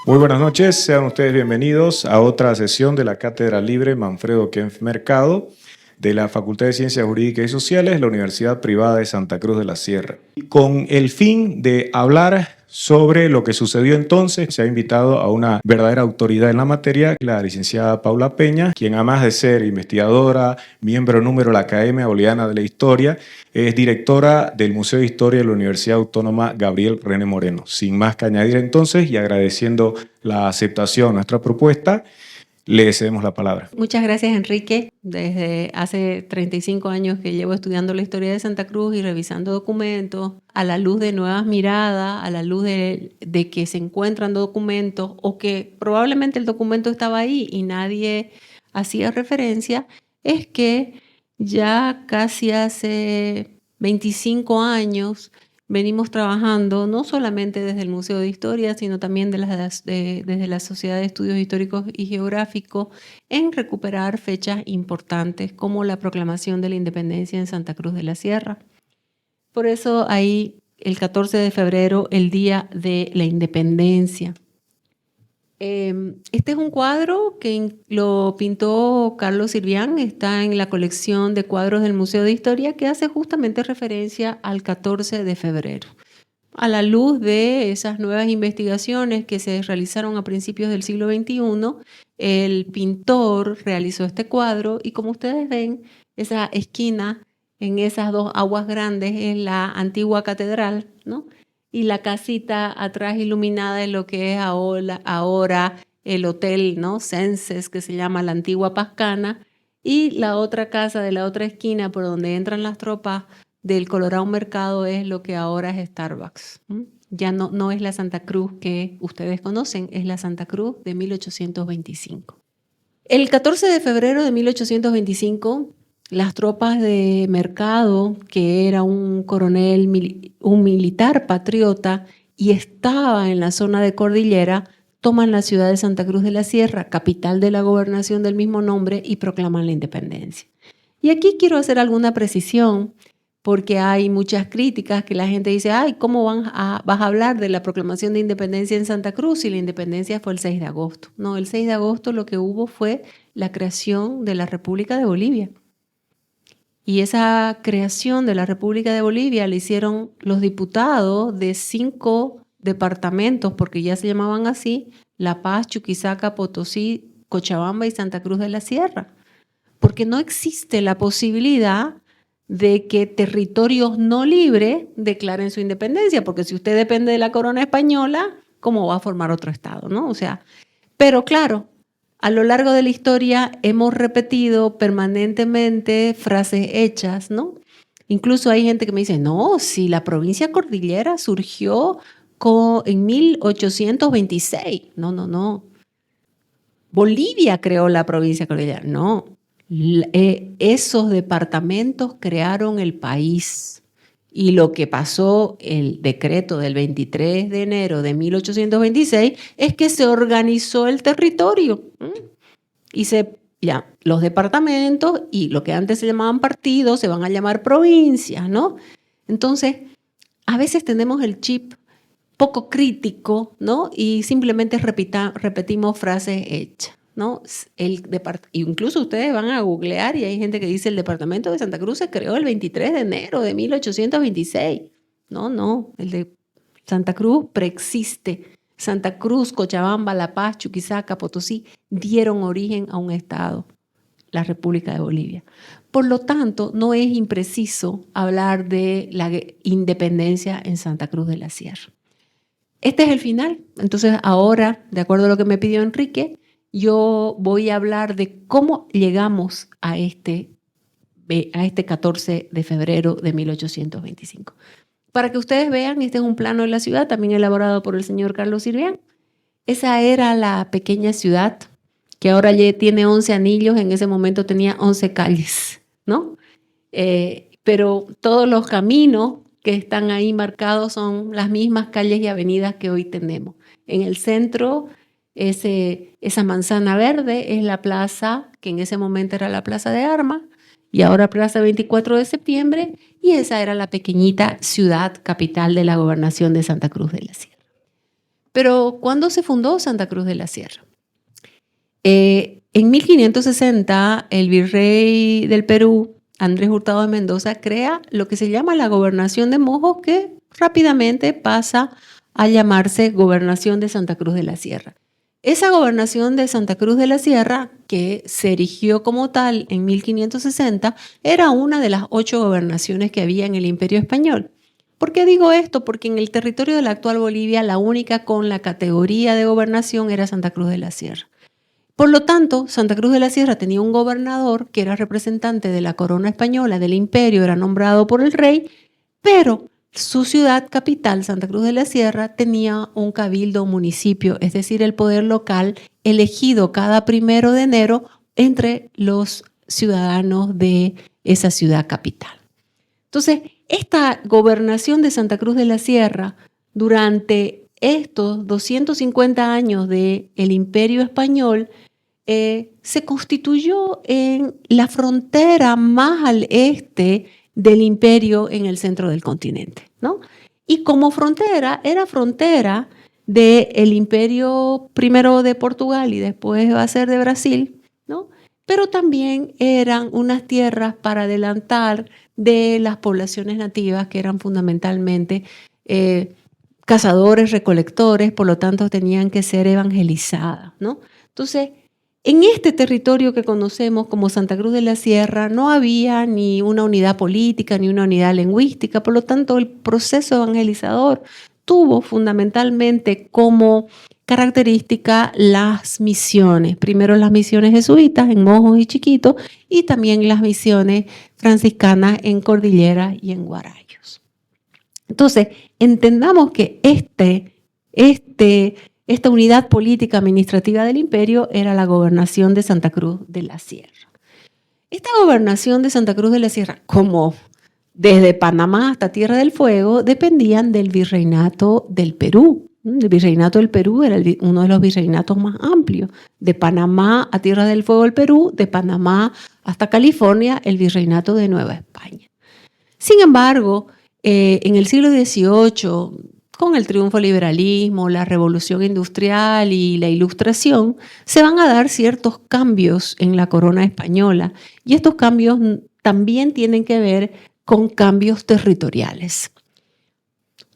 Muy buenas noches, sean ustedes bienvenidos a otra sesión de la Cátedra Libre Manfredo Kempf Mercado de la Facultad de Ciencias Jurídicas y Sociales de la Universidad Privada de Santa Cruz de la Sierra. Con el fin de hablar sobre lo que sucedió entonces, se ha invitado a una verdadera autoridad en la materia, la licenciada Paula Peña, quien además de ser investigadora, miembro número de la Academia Boliviana de la Historia, es directora del Museo de Historia de la Universidad Autónoma Gabriel René Moreno. Sin más que añadir entonces, y agradeciendo la aceptación a nuestra propuesta, le cedemos la palabra. Muchas gracias, Enrique. Desde hace 35 años que llevo estudiando la historia de Santa Cruz y revisando documentos, a la luz de nuevas miradas, a la luz de que se encuentran documentos o que probablemente el documento estaba ahí y nadie hacía referencia, es que ya casi hace 25 años venimos trabajando no solamente desde el Museo de Historia, sino también desde la Sociedad de Estudios Históricos y Geográficos en recuperar fechas importantes como la proclamación de la independencia en Santa Cruz de la Sierra. Por eso ahí el 14 de febrero, el Día de la Independencia. Este es un cuadro que lo pintó Carlos Sirvián, está en la colección de cuadros del Museo de Historia, que hace justamente referencia al 14 de febrero. A la luz de esas nuevas investigaciones que se realizaron a principios del siglo XXI, el pintor realizó este cuadro y como ustedes ven, esa esquina en esas dos aguas grandes es la antigua catedral, ¿no? Y la casita atrás iluminada es lo que es ahora el hotel, ¿no? Senses, que se llama la Antigua Pascana, y la otra casa de la otra esquina por donde entran las tropas del Colorado Mercado es lo que ahora es Starbucks. Ya no es la Santa Cruz que ustedes conocen, es la Santa Cruz de 1825. El 14 de febrero de 1825, las tropas de Mercado, que era un coronel, un militar patriota y estaba en la zona de Cordillera, toman la ciudad de Santa Cruz de la Sierra, capital de la gobernación del mismo nombre, y proclaman la independencia. Y aquí quiero hacer alguna precisión, porque hay muchas críticas que la gente dice, ay, ¿cómo vas a hablar de la proclamación de independencia en Santa Cruz si la independencia fue el 6 de agosto? No, el 6 de agosto lo que hubo fue la creación de la República de Bolivia. Y esa creación de la República de Bolivia la hicieron los diputados de 5 departamentos, porque ya se llamaban así, La Paz, Chuquisaca, Potosí, Cochabamba y Santa Cruz de la Sierra. Porque no existe la posibilidad de que territorios no libres declaren su independencia, porque si usted depende de la corona española, ¿cómo va a formar otro estado, no? O sea, pero claro, a lo largo de la historia hemos repetido permanentemente frases hechas, ¿no? Incluso hay gente que me dice, no, si la provincia cordillera surgió en 1826. No. Bolivia creó la provincia cordillera. No. Esos departamentos crearon el país. Y lo que pasó, el decreto del 23 de enero de 1826, es que se organizó el territorio. Y los departamentos y lo que antes se llamaban partidos se van a llamar provincias, ¿no? Entonces, a veces tenemos el chip poco crítico, ¿no? Y simplemente repetimos frases hechas, ¿no? Incluso ustedes van a googlear y hay gente que dice el departamento de Santa Cruz se creó el 23 de enero de 1826. No, el de Santa Cruz preexiste. Santa Cruz, Cochabamba, La Paz, Chuquisaca, Potosí dieron origen a un estado, la República de Bolivia. Por lo tanto, no es impreciso hablar de la independencia en Santa Cruz de la Sierra. Este es el final. Entonces ahora, de acuerdo a lo que me pidió Enrique, yo voy a hablar de cómo llegamos a este 14 de febrero de 1825. Para que ustedes vean, este es un plano de la ciudad, también elaborado por el señor Carlos Sirvián. Esa era la pequeña ciudad, que ahora ya tiene 11 anillos, en ese momento tenía 11 calles, ¿no? Pero todos los caminos que están ahí marcados son las mismas calles y avenidas que hoy tenemos. En el centro, esa manzana verde es la plaza, que en ese momento era la Plaza de Armas, y ahora Plaza 24 de septiembre, y esa era la pequeñita ciudad capital de la gobernación de Santa Cruz de la Sierra. Pero ¿cuándo se fundó Santa Cruz de la Sierra? En 1560, el virrey del Perú, Andrés Hurtado de Mendoza, crea lo que se llama la Gobernación de Mojos, que rápidamente pasa a llamarse Gobernación de Santa Cruz de la Sierra. Esa Gobernación de Santa Cruz de la Sierra, que se erigió como tal en 1560, era una de las 8 gobernaciones que había en el Imperio Español. ¿Por qué digo esto? Porque en el territorio de la actual Bolivia, la única con la categoría de gobernación era Santa Cruz de la Sierra. Por lo tanto, Santa Cruz de la Sierra tenía un gobernador que era representante de la corona española, del imperio, era nombrado por el rey, pero su ciudad capital, Santa Cruz de la Sierra, tenía un cabildo municipio, es decir, el poder local elegido cada 1 de enero entre los ciudadanos de esa ciudad capital. Entonces, esta gobernación de Santa Cruz de la Sierra, durante estos 250 años del Imperio Español, se constituyó en la frontera más al este del imperio en el centro del continente, ¿no? Y como frontera, era frontera del imperio primero de Portugal y después va a ser de Brasil, ¿no? Pero también eran unas tierras para adelantar de las poblaciones nativas que eran fundamentalmente cazadores, recolectores, por lo tanto tenían que ser evangelizadas, ¿no? Entonces, en este territorio que conocemos como Santa Cruz de la Sierra no había ni una unidad política ni una unidad lingüística, por lo tanto el proceso evangelizador tuvo fundamentalmente como característica las misiones. Primero las misiones jesuitas en Mojos y Chiquito y también las misiones franciscanas en Cordillera y en Guarayos. Entonces, entendamos que esta unidad política administrativa del imperio era la gobernación de Santa Cruz de la Sierra. Esta gobernación de Santa Cruz de la Sierra, como desde Panamá hasta Tierra del Fuego, dependían del virreinato del Perú. El virreinato del Perú era uno de los virreinatos más amplios. De Panamá a Tierra del Fuego, el Perú; de Panamá hasta California, el virreinato de Nueva España. Sin embargo, en el siglo XVIII, con el triunfo del liberalismo, la revolución industrial y la ilustración, se van a dar ciertos cambios en la corona española. Y estos cambios también tienen que ver con cambios territoriales.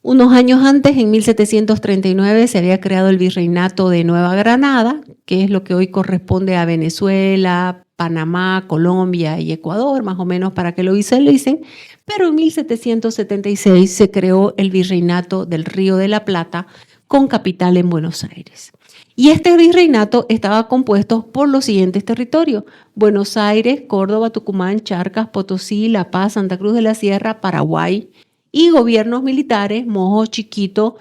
Unos años antes, en 1739, se había creado el Virreinato de Nueva Granada, que es lo que hoy corresponde a Venezuela, Panamá, Colombia y Ecuador, más o menos para que lo visualicen. Pero en 1776 se creó el Virreinato del Río de la Plata, con capital en Buenos Aires. Y este virreinato estaba compuesto por los siguientes territorios: Buenos Aires, Córdoba, Tucumán, Charcas, Potosí, La Paz, Santa Cruz de la Sierra, Paraguay, y gobiernos militares, Mojos, Chiquito,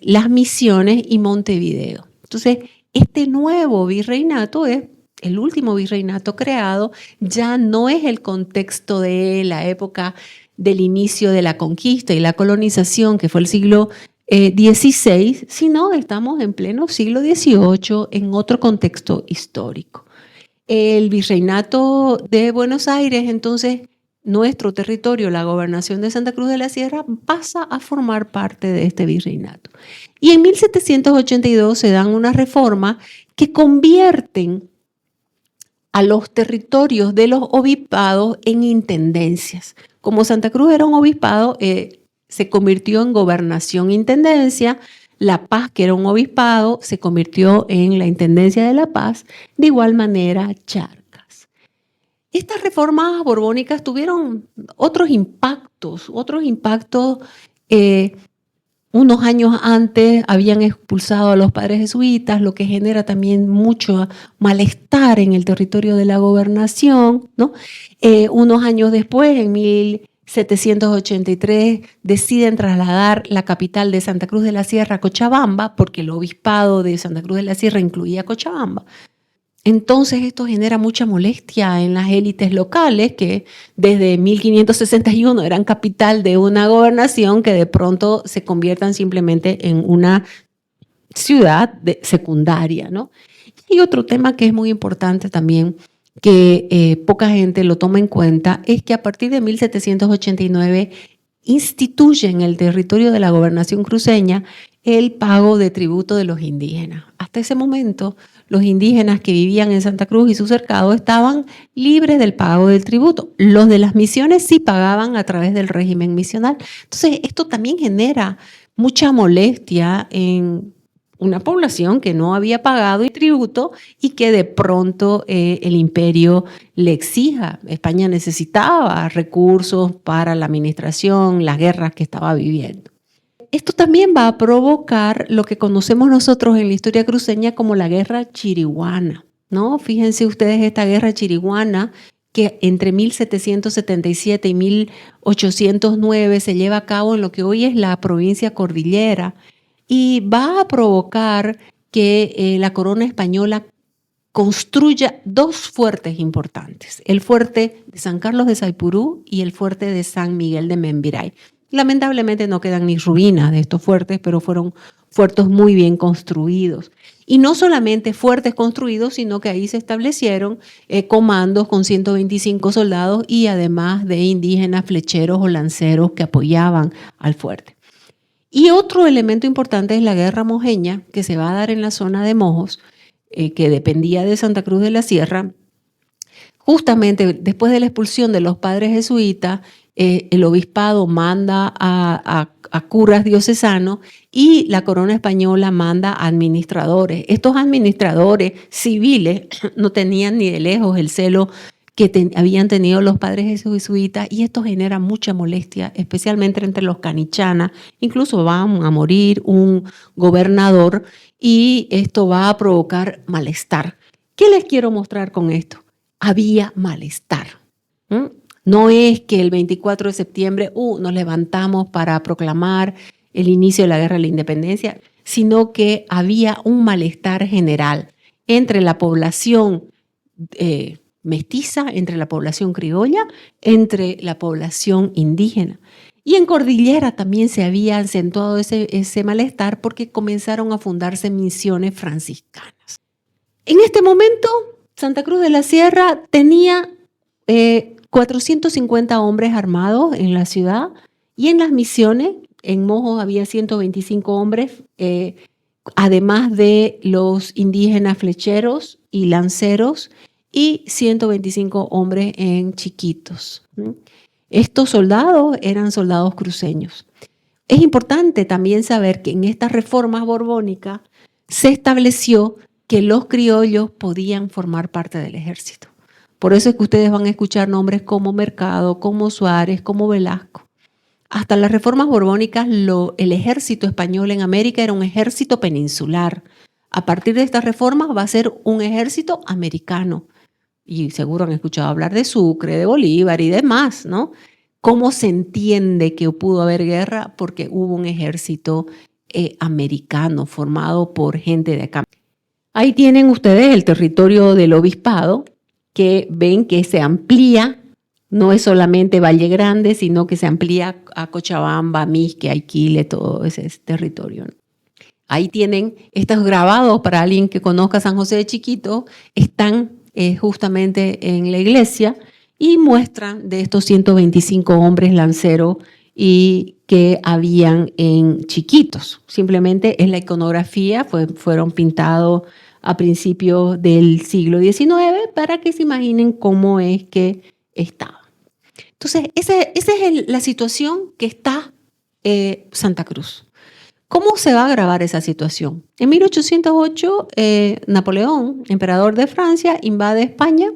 Las Misiones y Montevideo. Entonces, este nuevo virreinato es el último virreinato creado, ya no es el contexto de la época del inicio de la conquista y la colonización, que fue el siglo XVI, sino estamos en pleno siglo XVIII en otro contexto histórico. El virreinato de Buenos Aires, entonces, nuestro territorio, la gobernación de Santa Cruz de la Sierra, pasa a formar parte de este virreinato. Y en 1782 se dan unas reformas que convierten a los territorios de los obispados en intendencias. Como Santa Cruz era un obispado, se convirtió en gobernación-intendencia. La Paz, que era un obispado, se convirtió en la Intendencia de La Paz. De igual manera, Charcas. Estas reformas borbónicas tuvieron otros impactos. Unos años antes habían expulsado a los padres jesuitas, lo que genera también mucho malestar en el territorio de la gobernación, ¿no? Unos años después, en 1783, deciden trasladar la capital de Santa Cruz de la Sierra a Cochabamba, porque el obispado de Santa Cruz de la Sierra incluía Cochabamba. Entonces esto genera mucha molestia en las élites locales que desde 1561 eran capital de una gobernación, que de pronto se conviertan simplemente en una ciudad secundaria, ¿no? Y otro tema que es muy importante también, que poca gente lo toma en cuenta, es que a partir de 1789 instituyen el territorio de la gobernación cruceña el pago de tributo de los indígenas. Hasta ese momento, los indígenas que vivían en Santa Cruz y su cercado estaban libres del pago del tributo. Los de las misiones sí pagaban a través del régimen misional. Entonces, esto también genera mucha molestia en una población que no había pagado el tributo y que de pronto el imperio le exija. España necesitaba recursos para la administración, las guerras que estaba viviendo. Esto también va a provocar lo que conocemos nosotros en la historia cruceña como la guerra chiriguana, ¿no? Fíjense ustedes esta guerra chiriguana que entre 1777 y 1809 se lleva a cabo en lo que hoy es la provincia Cordillera y va a provocar que la corona española construya dos fuertes importantes, el fuerte de San Carlos de Saipurú y el fuerte de San Miguel de Membiray. Lamentablemente no quedan ni ruinas de estos fuertes, pero fueron fuertes muy bien construidos. Y no solamente fuertes construidos, sino que ahí se establecieron comandos con 125 soldados y además de indígenas, flecheros o lanceros que apoyaban al fuerte. Y otro elemento importante es la guerra mojeña, que se va a dar en la zona de Mojos, que dependía de Santa Cruz de la Sierra. Justamente después de la expulsión de los padres jesuitas, el obispado manda a curas diocesanos y la corona española manda a administradores. Estos administradores civiles no tenían ni de lejos el celo que habían tenido los padres jesuitas y esto genera mucha molestia, especialmente entre los canichanas. Incluso van a morir un gobernador y esto va a provocar malestar. ¿Qué les quiero mostrar con esto? Había malestar. No es que el 24 de septiembre nos levantamos para proclamar el inicio de la Guerra de la Independencia, sino que había un malestar general entre la población mestiza, entre la población criolla, entre la población indígena. Y en Cordillera también se había acentuado ese malestar porque comenzaron a fundarse misiones franciscanas. En este momento, Santa Cruz de la Sierra tenía 450 hombres armados en la ciudad y en las misiones, en Mojos había 125 hombres, además de los indígenas flecheros y lanceros y 125 hombres en Chiquitos. Estos soldados eran soldados cruceños. Es importante también saber que en estas reformas borbónicas se estableció que los criollos podían formar parte del ejército. Por eso es que ustedes van a escuchar nombres como Mercado, como Suárez, como Velasco. Hasta las reformas borbónicas, el ejército español en América era un ejército peninsular. A partir de estas reformas va a ser un ejército americano. Y seguro han escuchado hablar de Sucre, de Bolívar y demás, ¿no? ¿Cómo se entiende que pudo haber guerra? Porque hubo un ejército americano formado por gente de acá. Ahí tienen ustedes el territorio del obispado, que ven que se amplía, no es solamente Valle Grande, sino que se amplía a Cochabamba, Misque, Aiquile, todo ese territorio, ¿no? Ahí tienen estos grabados para alguien que conozca San José de Chiquito, están justamente en la iglesia y muestran de estos 125 hombres lanceros y que habían en Chiquitos. Simplemente es la iconografía, fueron pintados a principios del siglo XIX para que se imaginen cómo es que estaba. Entonces, esa es la situación que está Santa Cruz. ¿Cómo se va a agravar esa situación? En 1808, Napoleón, emperador de Francia, invade España,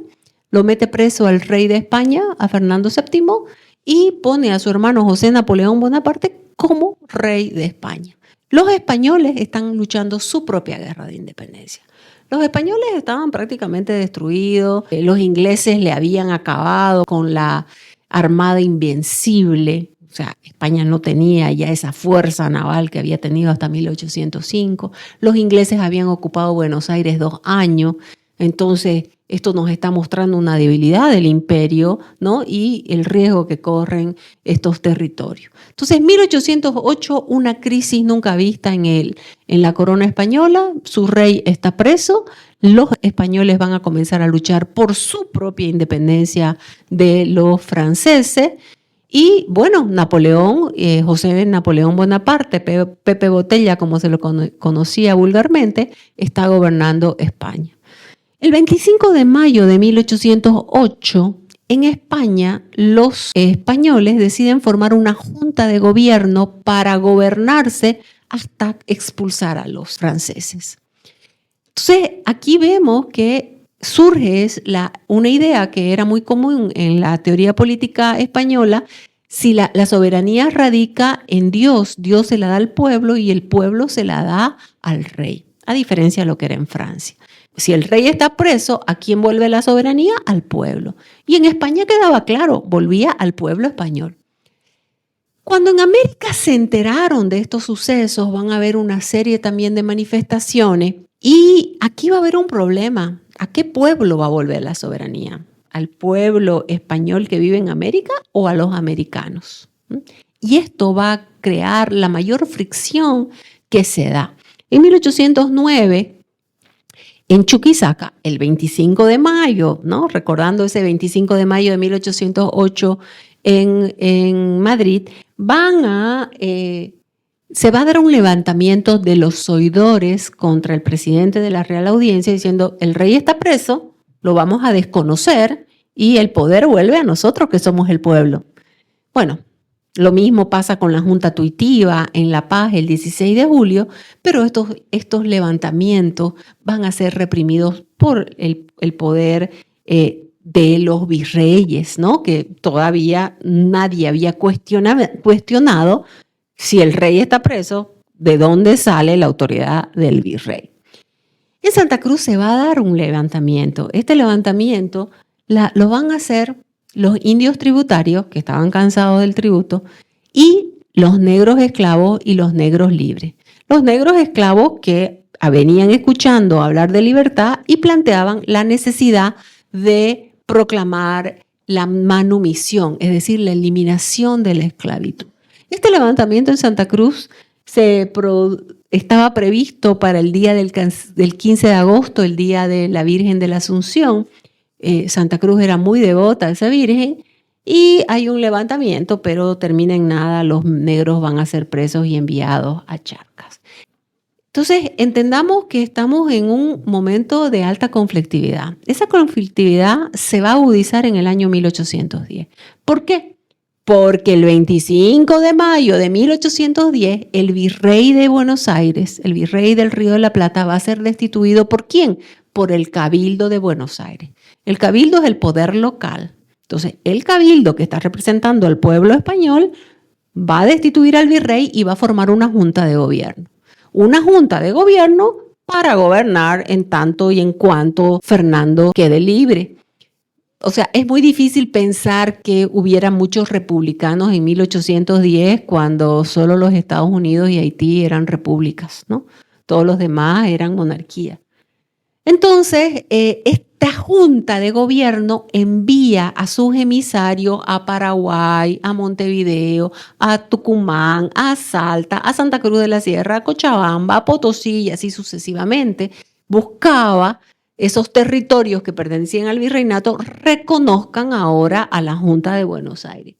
lo mete preso al rey de España, a Fernando VII, y pone a su hermano José Napoleón Bonaparte como rey de España. Los españoles están luchando su propia guerra de independencia. Los españoles estaban prácticamente destruidos, los ingleses le habían acabado con la armada invencible. O sea, España no tenía ya esa fuerza naval que había tenido hasta 1805. Los ingleses habían ocupado Buenos Aires 2 años. Entonces, esto nos está mostrando una debilidad del imperio, ¿no? Y el riesgo que corren estos territorios. Entonces, en 1808, una crisis nunca vista en la corona española. Su rey está preso. Los españoles van a comenzar a luchar por su propia independencia de los franceses. Y bueno, Napoleón, José Napoleón Bonaparte, Pepe Botella, como se lo conocía vulgarmente, está gobernando España. El 25 de mayo de 1808, en España, los españoles deciden formar una junta de gobierno para gobernarse hasta expulsar a los franceses. Entonces, aquí vemos que surge una idea que era muy común en la teoría política española. Si la soberanía radica en Dios, Dios se la da al pueblo y el pueblo se la da al rey, a diferencia de lo que era en Francia. Si el rey está preso, ¿a quién vuelve la soberanía? Al pueblo. Y en España quedaba claro, volvía al pueblo español. Cuando en América se enteraron de estos sucesos, van a haber una serie también de manifestaciones y aquí va a haber un problema. ¿A qué pueblo va a volver la soberanía? ¿Al pueblo español que vive en América o a los americanos? Y esto va a crear la mayor fricción que se da. En 1809, en Chuquisaca, el 25 de mayo, ¿no? Recordando ese 25 de mayo de 1808 en Madrid, se va a dar un levantamiento de los oidores contra el presidente de la Real Audiencia diciendo, el rey está preso, lo vamos a desconocer y el poder vuelve a nosotros que somos el pueblo. Bueno, lo mismo pasa con la Junta Tuitiva en La Paz el 16 de julio, pero estos levantamientos van a ser reprimidos por el poder de los virreyes, ¿no? Que todavía nadie había cuestionado si el rey está preso, ¿de dónde sale la autoridad del virrey? En Santa Cruz se va a dar un levantamiento. Este levantamiento lo van a hacer los indios tributarios, que estaban cansados del tributo, y los negros esclavos y los negros libres. Los negros esclavos que venían escuchando hablar de libertad y planteaban la necesidad de proclamar la manumisión, es decir, la eliminación de la esclavitud. Este levantamiento en Santa Cruz estaba previsto para el día del 15 de agosto, el día de la Virgen de la Asunción. Santa Cruz era muy devota a esa Virgen y hay un levantamiento, pero termina en nada, los negros van a ser presos y enviados a Charcas. Entonces, entendamos que estamos en un momento de alta conflictividad. Esa conflictividad se va a agudizar en el año 1810. ¿Por qué? Porque el 25 de mayo de 1810, el virrey de Buenos Aires, el virrey del Río de la Plata, va a ser destituido ¿por quién? Por el Cabildo de Buenos Aires. El Cabildo es el poder local. Entonces, el Cabildo que está representando al pueblo español va a destituir al virrey y va a formar una junta de gobierno. Una junta de gobierno para gobernar en tanto y en cuanto Fernando quede libre. O sea, es muy difícil pensar que hubiera muchos republicanos en 1810 cuando solo los Estados Unidos y Haití eran repúblicas, ¿no? Todos los demás eran monarquías. Entonces, esta junta de gobierno envía a sus emisarios a Paraguay, a Montevideo, a Tucumán, a Salta, a Santa Cruz de la Sierra, a Cochabamba, a Potosí y así sucesivamente. Buscaba esos territorios que pertenecían al virreinato reconozcan ahora a la Junta de Buenos Aires.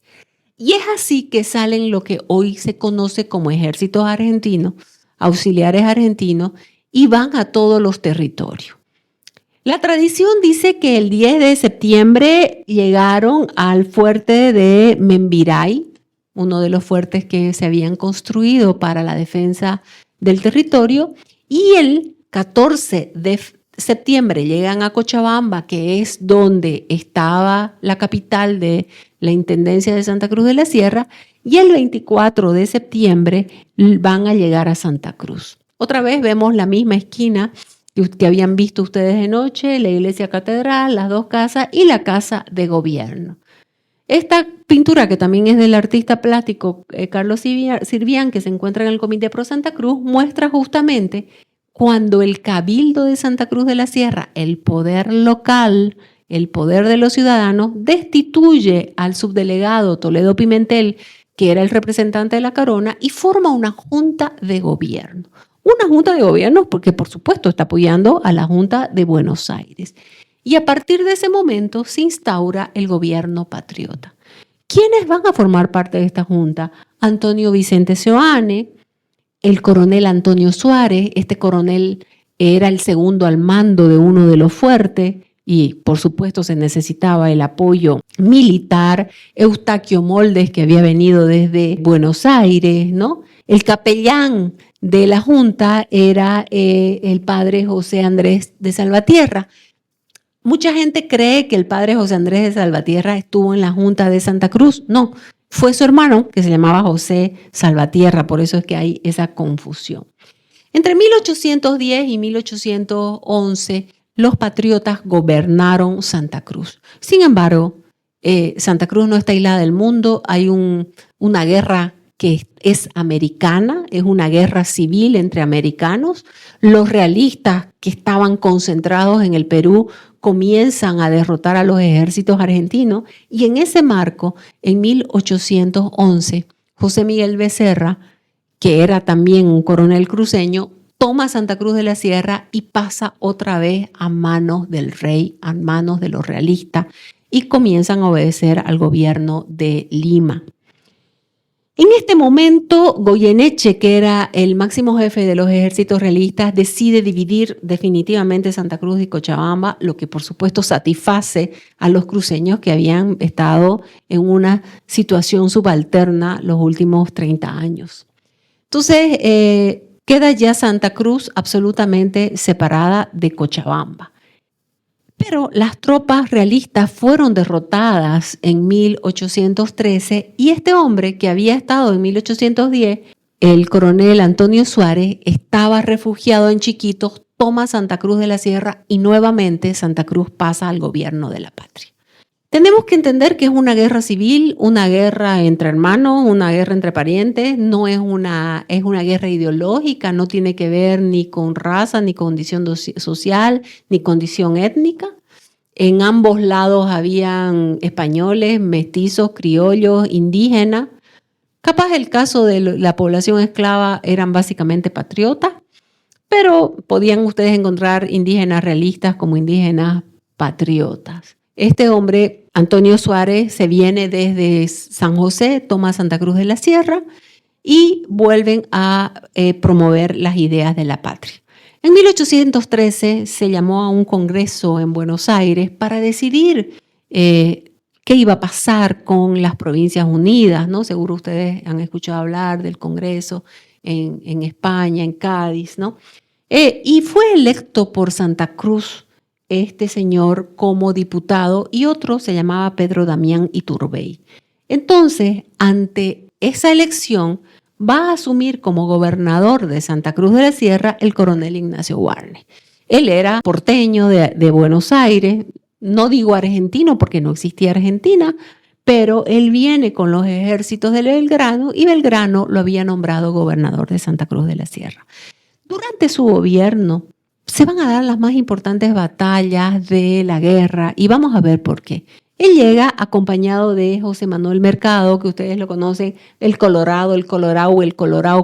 Y es así que salen lo que hoy se conoce como ejércitos argentinos, auxiliares argentinos, y van a todos los territorios. La tradición dice que el 10 de septiembre llegaron al fuerte de Membiray, uno de los fuertes que se habían construido para la defensa del territorio, y el 14 de septiembre llegan a Cochabamba, que es donde estaba la capital de la Intendencia de Santa Cruz de la Sierra, y el 24 de septiembre van a llegar a Santa Cruz. Otra vez vemos la misma esquina que habían visto ustedes de noche, la iglesia catedral, las dos casas y la casa de gobierno. Esta pintura, que también es del artista plástico Carlos Sirvián, que se encuentra en el Comité Pro Santa Cruz, muestra justamente cuando el Cabildo de Santa Cruz de la Sierra, el poder local, el poder de los ciudadanos, destituye al subdelegado Toledo Pimentel, que era el representante de la corona, y forma una junta de gobierno. Una junta de gobierno porque, por supuesto, está apoyando a la Junta de Buenos Aires. Y a partir de ese momento se instaura el gobierno patriota. ¿Quiénes van a formar parte de esta junta? Antonio Vicente Seoane, el coronel Antonio Suárez. Este coronel era el segundo al mando de uno de los fuertes y por supuesto se necesitaba el apoyo militar. Eustaquio Moldes, que había venido desde Buenos Aires, ¿no? El capellán de la junta era el padre José Andrés de Salvatierra. Mucha gente cree que el padre José Andrés de Salvatierra estuvo en la junta de Santa Cruz. No, fue su hermano que se llamaba José Salvatierra, por eso es que hay esa confusión. Entre 1810 y 1811, los patriotas gobernaron Santa Cruz. Sin embargo, Santa Cruz no está aislada del mundo. Hay una guerra que es americana, es una guerra civil entre americanos. Los realistas que estaban concentrados en el Perú comienzan a derrotar a los ejércitos argentinos y en ese marco, en 1811, José Miguel Becerra, que era también un coronel cruceño, toma Santa Cruz de la Sierra y pasa otra vez a manos del rey, a manos de los realistas, y comienzan a obedecer al gobierno de Lima. En este momento, Goyeneche, que era el máximo jefe de los ejércitos realistas, decide dividir definitivamente Santa Cruz y Cochabamba, lo que por supuesto satisface a los cruceños que habían estado en una situación subalterna los últimos 30 años. Entonces, queda ya Santa Cruz absolutamente separada de Cochabamba. Pero las tropas realistas fueron derrotadas en 1813 y este hombre que había estado en 1810, el coronel Antonio Suárez, estaba refugiado en Chiquitos, toma Santa Cruz de la Sierra y nuevamente Santa Cruz pasa al gobierno de la patria. Tenemos que entender que es una guerra civil, una guerra entre hermanos, una guerra entre parientes, no es una guerra ideológica, no tiene que ver ni con raza, ni condición social, ni condición étnica. En ambos lados habían españoles, mestizos, criollos, indígenas. Capaz el caso de la población esclava eran básicamente patriotas, pero podían ustedes encontrar indígenas realistas como indígenas patriotas. Este hombre, Antonio Suárez, se viene desde San José, toma Santa Cruz de la Sierra y vuelven a promover las ideas de la patria. En 1813 se llamó a un congreso en Buenos Aires para decidir qué iba a pasar con las Provincias Unidas, ¿no? Seguro ustedes han escuchado hablar del congreso en España, en Cádiz, ¿no? Y fue electo por Santa Cruz este señor como diputado y otro se llamaba Pedro Damián Iturbey. Entonces, ante esa elección, va a asumir como gobernador de Santa Cruz de la Sierra el coronel Ignacio Warnes. Él era porteño de Buenos Aires, no digo argentino porque no existía Argentina, pero él viene con los ejércitos de Belgrano y Belgrano lo había nombrado gobernador de Santa Cruz de la Sierra. Durante su gobierno, se van a dar las más importantes batallas de la guerra y vamos a ver por qué. Él llega acompañado de José Manuel Mercado, que ustedes lo conocen, el Colorado,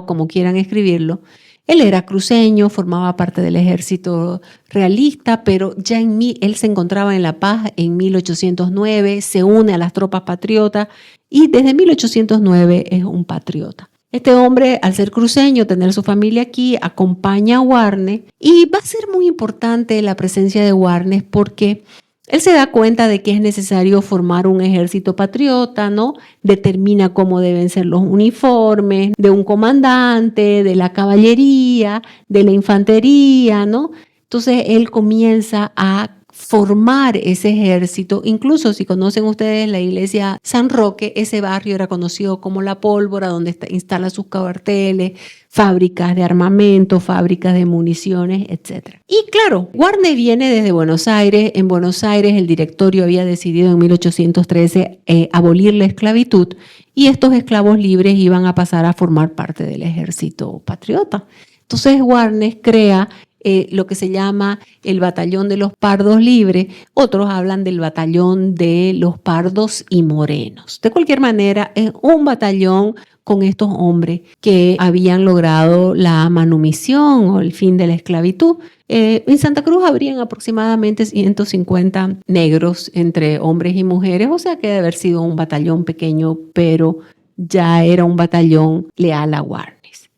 como quieran escribirlo. Él era cruceño, formaba parte del ejército realista, pero ya él se encontraba en La Paz en 1809, se une a las tropas patriotas y desde 1809 es un patriota. Este hombre, al ser cruceño, tener su familia aquí, acompaña a Warnes y va a ser muy importante la presencia de Warnes porque él se da cuenta de que es necesario formar un ejército patriota, ¿no? Determina cómo deben ser los uniformes de un comandante, de la caballería, de la infantería, ¿no? Entonces él comienza a formar ese ejército. Incluso si conocen ustedes la iglesia San Roque, ese barrio era conocido como La Pólvora, donde instala sus cuarteles, fábricas de armamento, fábricas de municiones, etc. Y claro, Warnes viene desde Buenos Aires. En Buenos Aires el directorio había decidido en 1813 abolir la esclavitud y estos esclavos libres iban a pasar a formar parte del ejército patriota. Entonces Warnes crea lo que se llama el batallón de los pardos libres, otros hablan del batallón de los pardos y morenos. De cualquier manera, es un batallón con estos hombres que habían logrado la manumisión o el fin de la esclavitud. En Santa Cruz habrían aproximadamente 150 negros entre hombres y mujeres, o sea que debe haber sido un batallón pequeño, pero ya era un batallón leal a Warnes.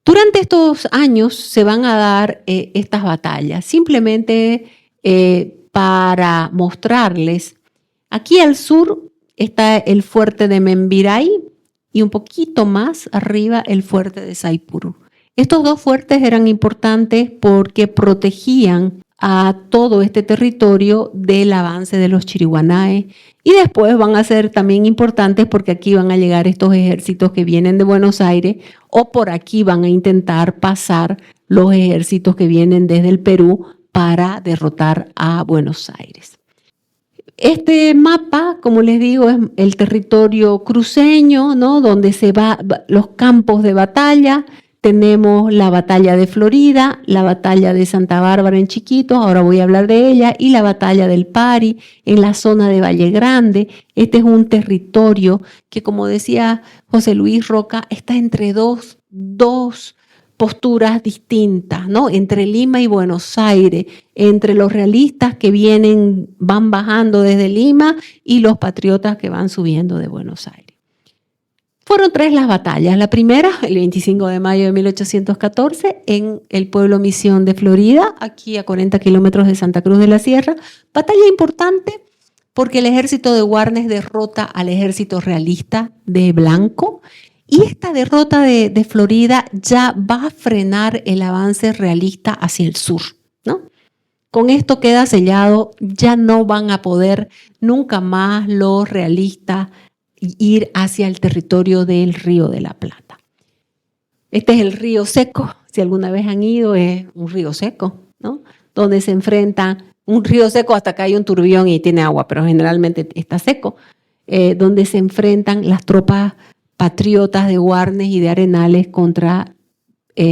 Durante estos años se van a dar estas batallas, simplemente para mostrarles. Aquí al sur está el fuerte de Membiray y un poquito más arriba el fuerte de Saipuru. Estos dos fuertes eran importantes porque protegían a todo este territorio del avance de los chiriguanáes, y después van a ser también importantes porque aquí van a llegar estos ejércitos que vienen de Buenos Aires, o por aquí van a intentar pasar los ejércitos que vienen desde el Perú para derrotar a Buenos Aires. Este mapa, como les digo, es el territorio cruceño, ¿no? Donde se va los campos de batalla. Tenemos la batalla de Florida, la batalla de Santa Bárbara en Chiquitos, ahora voy a hablar de ella, y la batalla del Pari en la zona de Valle Grande. Este es un territorio que, como decía José Luis Roca, está entre dos posturas distintas, ¿no? Entre Lima y Buenos Aires, entre los realistas que van bajando desde Lima y los patriotas que van subiendo de Buenos Aires. Fueron 3 las batallas. La primera, el 25 de mayo de 1814, en el pueblo Misión de Florida, aquí a 40 kilómetros de Santa Cruz de la Sierra. Batalla importante porque el ejército de Warnes derrota al ejército realista de Blanco, y esta derrota de Florida ya va a frenar el avance realista hacia el sur, ¿no? Con esto queda sellado, ya no van a poder nunca más los realistas ir hacia el territorio del Río de la Plata. Este es el río seco, si alguna vez han ido, es un río seco, ¿no? Donde se enfrentan, un río seco hasta que hay un turbión y tiene agua, pero generalmente está seco, donde se enfrentan las tropas patriotas de Warnes y de Arenales contra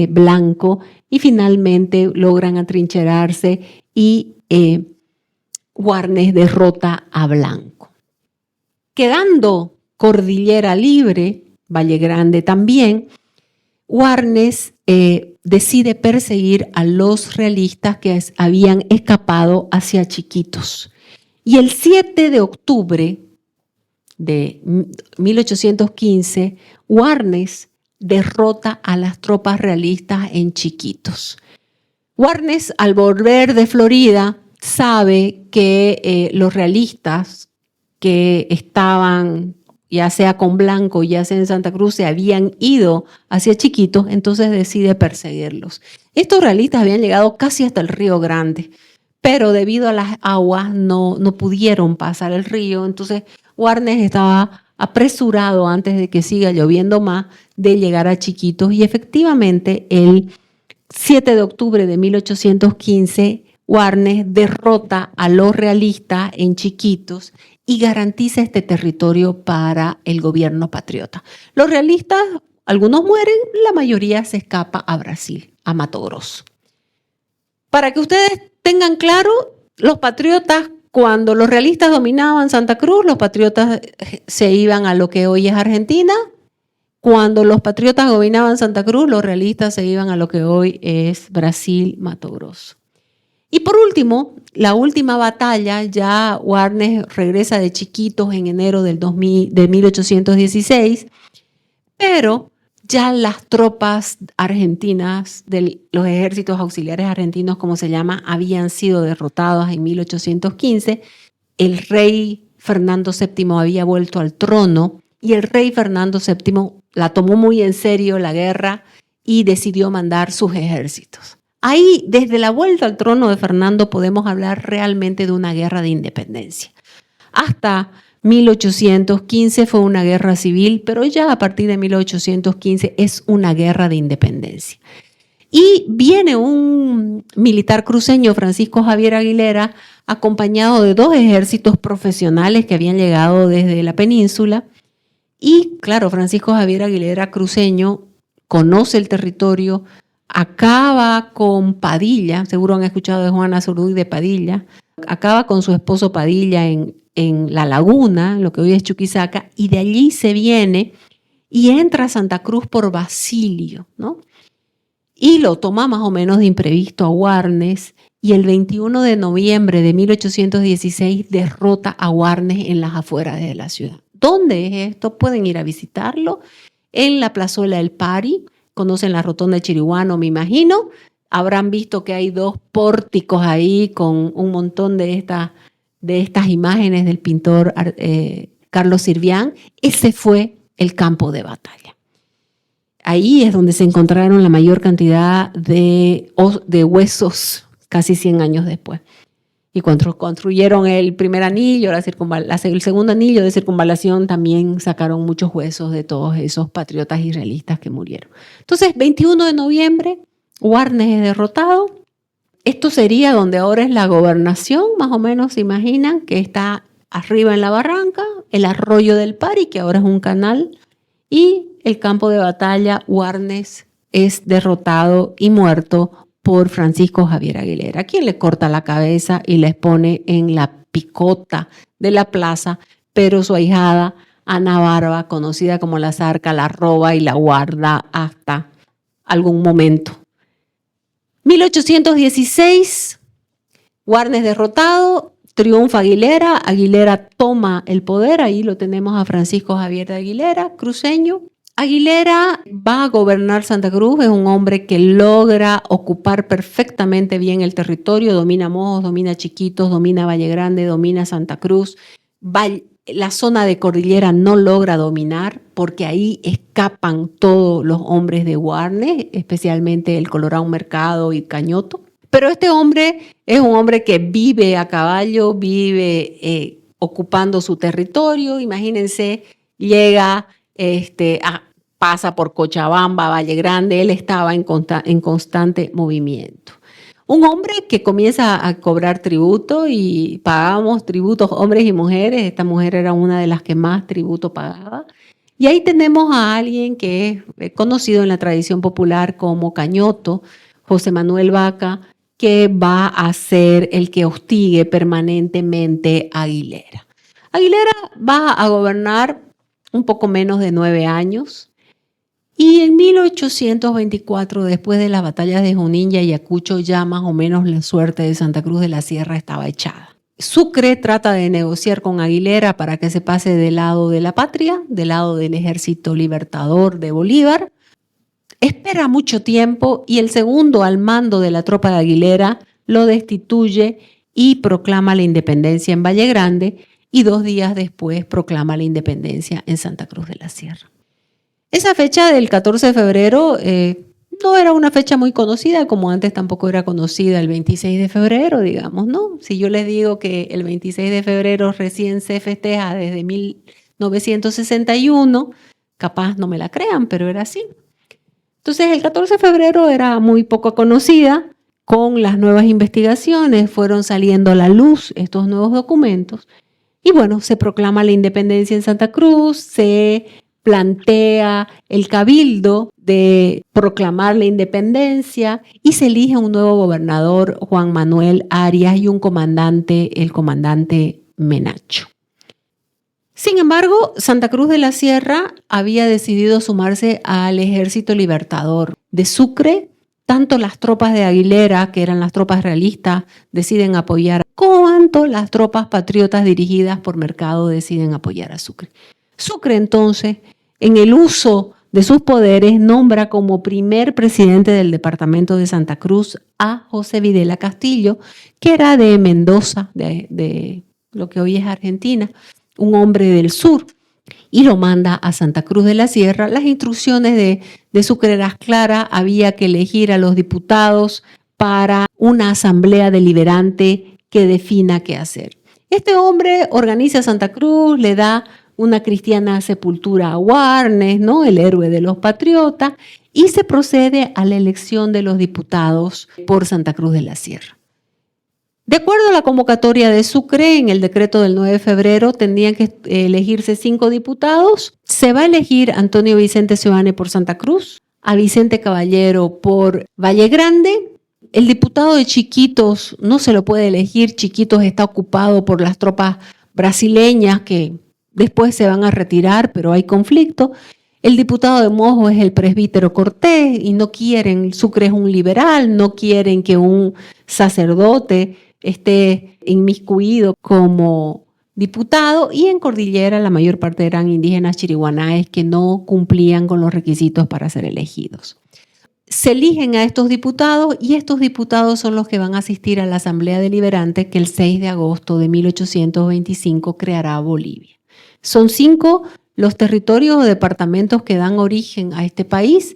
Blanco, y finalmente logran atrincherarse y Warnes derrota a Blanco. Quedando Cordillera Libre, Valle Grande también, Warnes decide perseguir a los realistas que habían escapado hacia Chiquitos. Y el 7 de octubre de 1815, Warnes derrota a las tropas realistas en Chiquitos. Warnes, al volver de Florida, sabe que los realistas que estaban ya sea con Blanco, ya sea en Santa Cruz, se habían ido hacia Chiquitos, entonces decide perseguirlos. Estos realistas habían llegado casi hasta el Río Grande, pero debido a las aguas no pudieron pasar el río, entonces Warnes estaba apresurado antes de que siga lloviendo más de llegar a Chiquitos, y efectivamente el 7 de octubre de 1815 Warnes derrota a los realistas en Chiquitos y garantiza este territorio para el gobierno patriota. Los realistas, algunos mueren, la mayoría se escapa a Brasil, a Mato Grosso. Para que ustedes tengan claro, los patriotas, cuando los realistas dominaban Santa Cruz, los patriotas se iban a lo que hoy es Argentina. Cuando los patriotas dominaban Santa Cruz, los realistas se iban a lo que hoy es Brasil, Mato Grosso. Y por último, la última batalla, ya Warnes regresa de Chiquitos en enero de 1816, pero ya las tropas argentinas, de los ejércitos auxiliares argentinos, como se llama, habían sido derrotadas en 1815. El rey Fernando VII había vuelto al trono y el rey Fernando VII la tomó muy en serio la guerra y decidió mandar sus ejércitos. Ahí, desde la vuelta al trono de Fernando, podemos hablar realmente de una guerra de independencia. Hasta 1815 fue una guerra civil, pero ya a partir de 1815 es una guerra de independencia. Y viene un militar cruceño, Francisco Javier Aguilera, acompañado de 2 ejércitos profesionales que habían llegado desde la península. Y claro, Francisco Javier Aguilera, cruceño, conoce el territorio, acaba con Padilla, seguro han escuchado de Juana Zurduy de Padilla, acaba con su esposo Padilla en La Laguna, lo que hoy es Chuquisaca, y de allí se viene y entra a Santa Cruz por Basilio, ¿no? Y lo toma más o menos de imprevisto a Warnes, y el 21 de noviembre de 1816 derrota a Warnes en las afueras de la ciudad. ¿Dónde es esto? Pueden ir a visitarlo en la plazuela del Pari. Conocen la rotonda de Chiriguano, me imagino. Habrán visto que hay 2 pórticos ahí con un montón de estas imágenes del pintor Carlos Sirvián. Ese fue el campo de batalla. Ahí es donde se encontraron la mayor cantidad de huesos casi 100 años después. Y cuando construyeron el primer anillo, el segundo anillo de circunvalación, también sacaron muchos huesos de todos esos patriotas israelitas que murieron. Entonces, 21 de noviembre, Warnes es derrotado. Esto sería donde ahora es la gobernación, más o menos se imaginan, que está arriba en la barranca, el arroyo del Pari, que ahora es un canal, y el campo de batalla, Warnes es derrotado y muerto por Francisco Javier Aguilera, quien le corta la cabeza y les pone en la picota de la plaza, pero su ahijada Ana Barba, conocida como la Zarca, la roba y la guarda hasta algún momento. 1816, Warnes derrotado, triunfa Aguilera, Aguilera toma el poder, ahí lo tenemos a Francisco Javier de Aguilera, cruceño. Aguilera va a gobernar Santa Cruz, es un hombre que logra ocupar perfectamente bien el territorio, domina Mojos, domina Chiquitos, domina Valle Grande, domina Santa Cruz. La zona de Cordillera no logra dominar porque ahí escapan todos los hombres de Warnes, especialmente el Colorado Mercado y Cañoto. Pero este hombre es un hombre que vive a caballo, vive ocupando su territorio. Imagínense, llega pasa por Cochabamba, Valle Grande, él estaba en constante movimiento. Un hombre que comienza a cobrar tributo y pagamos tributos hombres y mujeres. Esta mujer era una de las que más tributo pagaba. Y ahí tenemos a alguien que es conocido en la tradición popular como Cañoto, José Manuel Vaca, que va a ser el que hostigue permanentemente a Aguilera. Aguilera va a gobernar un poco menos de 9 años. Y en 1824, después de las batallas de Junín y Ayacucho, ya más o menos la suerte de Santa Cruz de la Sierra estaba echada. Sucre trata de negociar con Aguilera para que se pase del lado de la patria, del lado del Ejército Libertador de Bolívar. Espera mucho tiempo y el segundo al mando de la tropa de Aguilera lo destituye y proclama la independencia en Valle Grande, y 2 días después proclama la independencia en Santa Cruz de la Sierra. Esa fecha del 14 de febrero no era una fecha muy conocida, como antes tampoco era conocida el 26 de febrero, digamos, ¿no? Si yo les digo que el 26 de febrero recién se festeja desde 1961, capaz no me la crean, pero era así. Entonces, el 14 de febrero era muy poco conocida. Con las nuevas investigaciones fueron saliendo a la luz estos nuevos documentos. Y bueno, se proclama la independencia en Santa Cruz, se plantea el cabildo de proclamar la independencia y se elige un nuevo gobernador, Juan Manuel Arias, y un comandante, el comandante Menacho. Sin embargo, Santa Cruz de la Sierra había decidido sumarse al Ejército Libertador de Sucre. Tanto las tropas de Aguilera, que eran las tropas realistas, deciden apoyar, cuanto las tropas patriotas dirigidas por Mercado deciden apoyar a Sucre. Sucre, entonces, en el uso de sus poderes, nombra como primer presidente del departamento de Santa Cruz a José Videla Castillo, que era de Mendoza, de lo que hoy es Argentina, un hombre del sur, y lo manda a Santa Cruz de la Sierra. Las instrucciones de Sucre eran claras, había que elegir a los diputados para una asamblea deliberante que defina qué hacer. Este hombre organiza Santa Cruz, le da una cristiana sepultura a Warnes, ¿no? El héroe de los patriotas, y se procede a la elección de los diputados por Santa Cruz de la Sierra. De acuerdo a la convocatoria de Sucre, en el decreto del 9 de febrero tendrían que elegirse 5 diputados. Se va a elegir Antonio Vicente Seoane por Santa Cruz, a Vicente Caballero por Valle Grande. El diputado de Chiquitos no se lo puede elegir. Chiquitos está ocupado por las tropas brasileñas que después se van a retirar, pero hay conflicto. El diputado de Mojo es el presbítero Cortés y no quieren, Sucre es un liberal, no quieren que un sacerdote esté inmiscuido como diputado, y en Cordillera la mayor parte eran indígenas chiriguanáes que no cumplían con los requisitos para ser elegidos. Se eligen a estos diputados y estos diputados son los que van a asistir a la Asamblea Deliberante que el 6 de agosto de 1825 creará Bolivia. Son 5 los territorios o departamentos que dan origen a este país,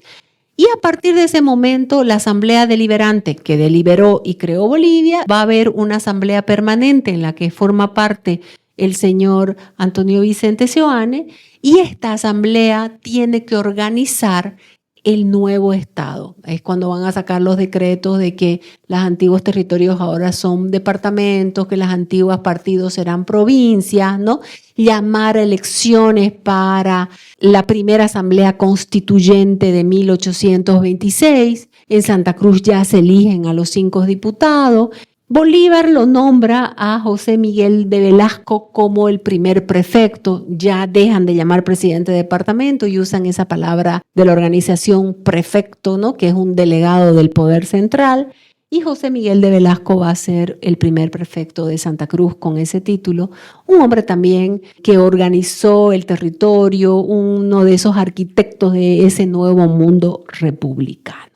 y a partir de ese momento la Asamblea Deliberante que deliberó y creó Bolivia, va a haber una asamblea permanente en la que forma parte el señor Antonio Vicente Seoane, y esta asamblea tiene que organizar el nuevo Estado. Es cuando van a sacar los decretos de que los antiguos territorios ahora son departamentos, que los antiguos partidos serán provincias, ¿no? Llamar a elecciones para la primera asamblea constituyente de 1826. En Santa Cruz ya se eligen a los 5 diputados. Bolívar lo nombra a José Miguel de Velasco como el primer prefecto. Ya dejan de llamar presidente de departamento y usan esa palabra de la organización prefecto, ¿no? Que es un delegado del poder central. Y José Miguel de Velasco va a ser el primer prefecto de Santa Cruz con ese título. Un hombre también que organizó el territorio, uno de esos arquitectos de ese nuevo mundo republicano.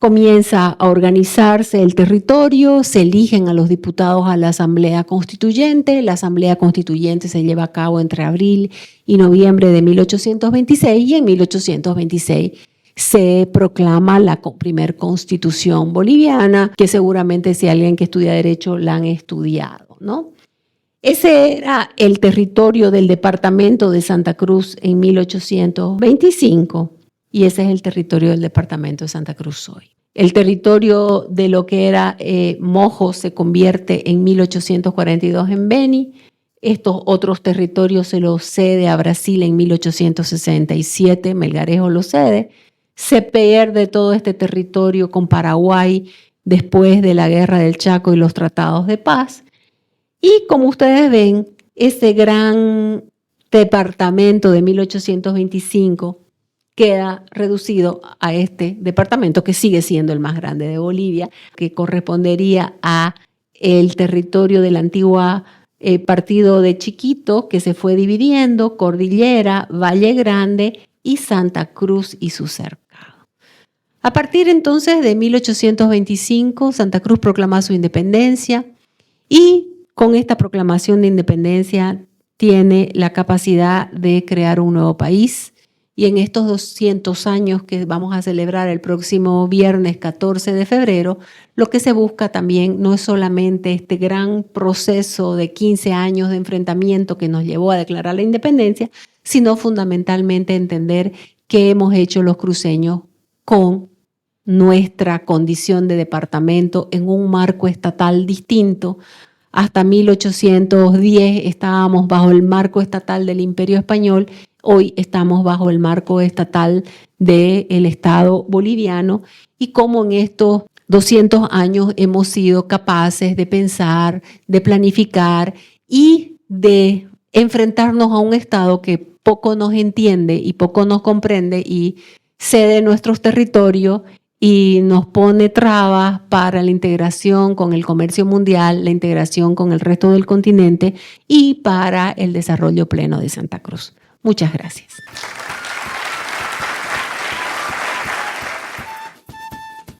Comienza a organizarse el territorio, se eligen a los diputados a la Asamblea Constituyente. La Asamblea Constituyente se lleva a cabo entre abril y noviembre de 1826 y en 1826 se proclama la primer Constitución boliviana, que seguramente si alguien que estudia Derecho la han estudiado, ¿no? Ese era el territorio del departamento de Santa Cruz en 1825 y ese es el territorio del departamento de Santa Cruz hoy. El territorio de lo que era Mojo se convierte en 1842 en Beni. Estos otros territorios se los cede a Brasil en 1867, Melgarejo lo cede. Se pierde todo este territorio con Paraguay después de la Guerra del Chaco y los tratados de paz. Y como ustedes ven, ese gran departamento de 1825 queda reducido a este departamento que sigue siendo el más grande de Bolivia, que correspondería a el territorio del antiguo partido de Chiquito, que se fue dividiendo, Cordillera, Valle Grande y Santa Cruz y su cercado. A partir entonces de 1825, Santa Cruz proclama su independencia y con esta proclamación de independencia tiene la capacidad de crear un nuevo país. Y en estos 200 años que vamos a celebrar el próximo viernes 14 de febrero, lo que se busca también no es solamente este gran proceso de 15 años de enfrentamiento que nos llevó a declarar la independencia, sino fundamentalmente entender qué hemos hecho los cruceños con nuestra condición de departamento en un marco estatal distinto. Hasta 1810 estábamos bajo el marco estatal del Imperio Español. Hoy estamos bajo el marco estatal del Estado boliviano y cómo en estos 200 años hemos sido capaces de pensar, de planificar y de enfrentarnos a un Estado que poco nos entiende y poco nos comprende y cede nuestros territorios y nos pone trabas para la integración con el comercio mundial, la integración con el resto del continente y para el desarrollo pleno de Santa Cruz. Muchas gracias.